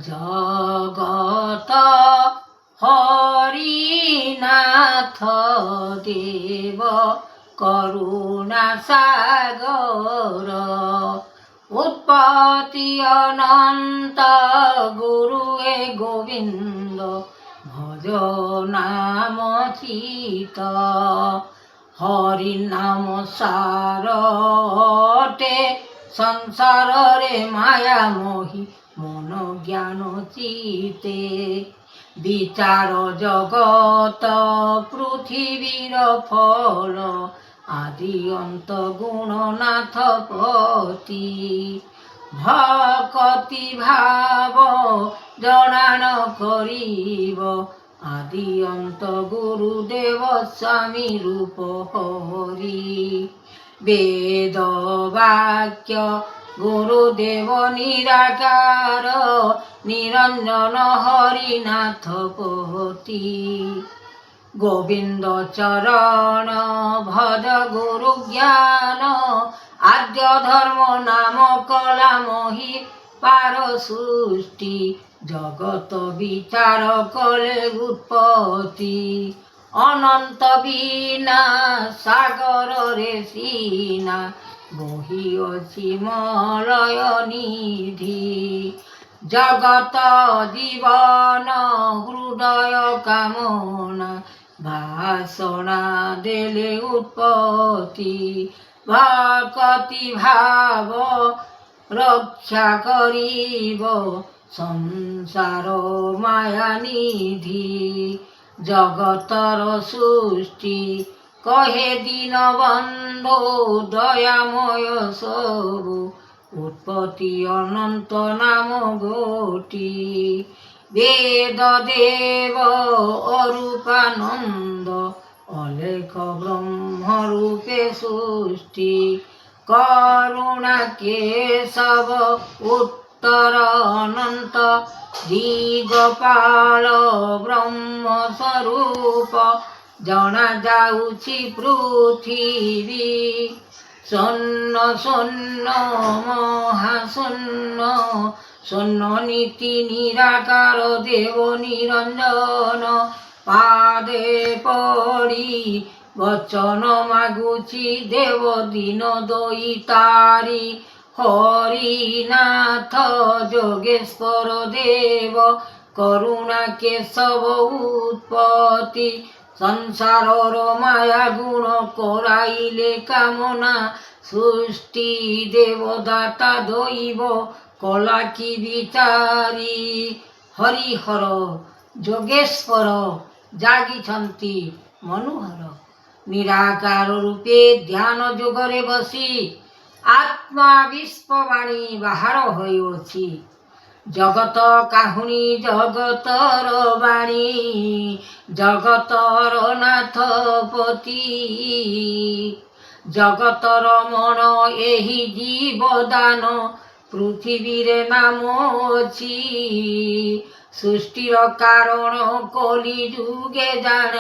জগত হরিনাথ দেব করুণা সাগর উৎপত্তি অনন্ত গুরু গোবিন্দ ভজ নাম চিত হরি নাম সারতে সংসারে মায়া মোহি মন জ্ঞান চিতে বিচার জগত পৃথিবীর ফল আদি অন্ত গুণনাথ পতি ভকতি ভাব জনান করিব আদি অন্ত গুরুদেব স্বামী রূপ হরি বেদ বাক্য গুরুদেব নিরাকার নিরঞ্জন হরিনাথ পতি গোবিন্দ চরণ ভজ গুরু জ্ঞান আদ্য ধর্ম নাম কলা মহি পার সৃষ্টি জগত বিচার কলে উৎপত্তি অনন্ত বীণা সাগর রে সিনা বহিঅছি মলয় নিধি জগত জীবন হৃদয় কামনা বাসনা দেলে উৎপত্তি ভকতি ভাব রক্ষা করিব সংসার মায়া নিধি জগতর সৃষ্টি কহে দীনবন্ধু দয়াময় সবু উৎপত্তি অনন্ত নাম গোটি বেদ দেব অরূপানন্দ অলেখ ব্রহ্মরূপে সৃষ্টি করুণা কেশব উত্তর অনন্ত দিগপাল ব্রহ্মস্বরূপ জনা যাଉଛି পৃথিবী শূন্য শূন্য মহাশূন্য শূন্য নীতি নিরাকার দেব নিরঞ্জন পাদে পড়ি বচন মাগুছি দেব দীন দয়িতারি হরিনাথ যোগেশ্বর দেব করুণা কেশব উৎপত্তি সংসারর মায়া গুণ করাইলে কামনা সৃষ্টি দেবদাতা দৈব কলা কি বিচারি হরিহর যোগেশ্বর জাগিছন্তি মনোহর নিরাকার রূপে ধ্যান যোগরে বসি আত্মা বিশ্ববাণী বাহার হইଅছি জগত কাহুনি জগতর বাণী জগতর নাথ পতি যগতর মন এহি জীবদান পৃথিবীরে নাম অছি সৃষ্টির কারণ কলি যুগে জান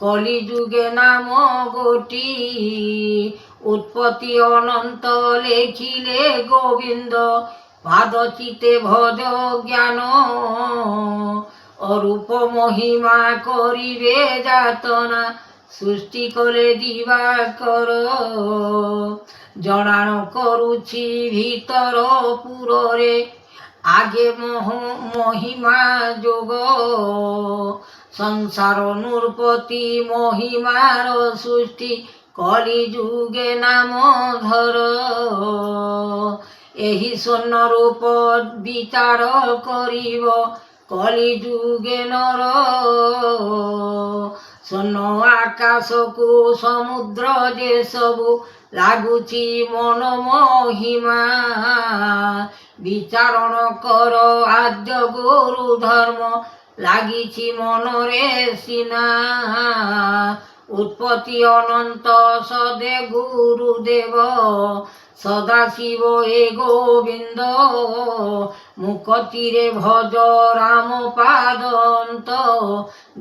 কলি যুগে নাম গোটি উৎপত্তি অনন্ত লেখিলে গোবিন্দ পাদচিতে ভজ জ্ঞান অরূপ মহিমা করিবে যাতনা সৃষ্টি করে দিবাকর জনান করুছি ভিতর পুরে আগে মহিমা যোগ সংসার নৃপতি মহিমার সৃষ্টি কলি যুগে নাম ধর ଏହି ସ୍ୱର୍ଣ୍ଣରୂପ ବିଚାର କରିବ କଲି ଯୁଗେ ନର ସ୍ୱର୍ଣ୍ଣ ଆକାଶକୁ ସମୁଦ୍ର ଯେ ସବୁ ଲାଗୁଛି ମନ ମହିମା ବିଚାରଣ କର ଆଦ୍ୟ ଗୁରୁ ଧର୍ମ ଲାଗିଛି ମନରେ ସିନା ଉତ୍ପତ୍ତି ଅନନ୍ତ ସଦେ ଗୁରୁଦେବ ସଦାଶିବ ଏ ଗୋବିନ୍ଦ ମୁକତିରେ ଭଜ ରାମ ପାଦନ୍ତ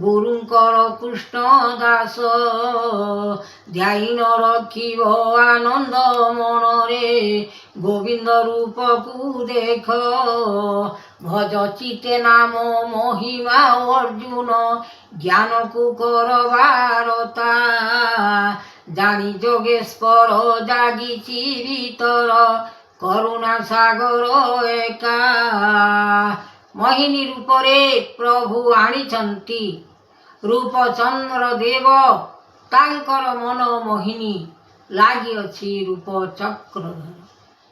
ଗୁରୁଙ୍କର କୃଷ୍ଣ ଦାସ ଧ୍ୟାନ ରଖିବ ଆନନ୍ଦ ମନରେ ଗୋବିନ୍ଦ ରୂପକୁ ଦେଖ ଭଜ ଚିତେ ନାମ ମହିମା ଅର୍ଜୁନ ଜ୍ଞାନକୁ କରବାରତା ଜାଣି ଯୋଗେଶ୍ୱର ଜାଗିଛି ଭିତର କରୁଣା ସାଗର ଏକା ମୋହିନୀ ରୂପରେ ପ୍ରଭୁ ଆଣିଛନ୍ତି ରୂପଚନ୍ଦ୍ର ଦେବ ତାଙ୍କର ମନ ମୋହିନୀ ଲାଗିଅଛି ରୂପ ଚକ୍ରଧର।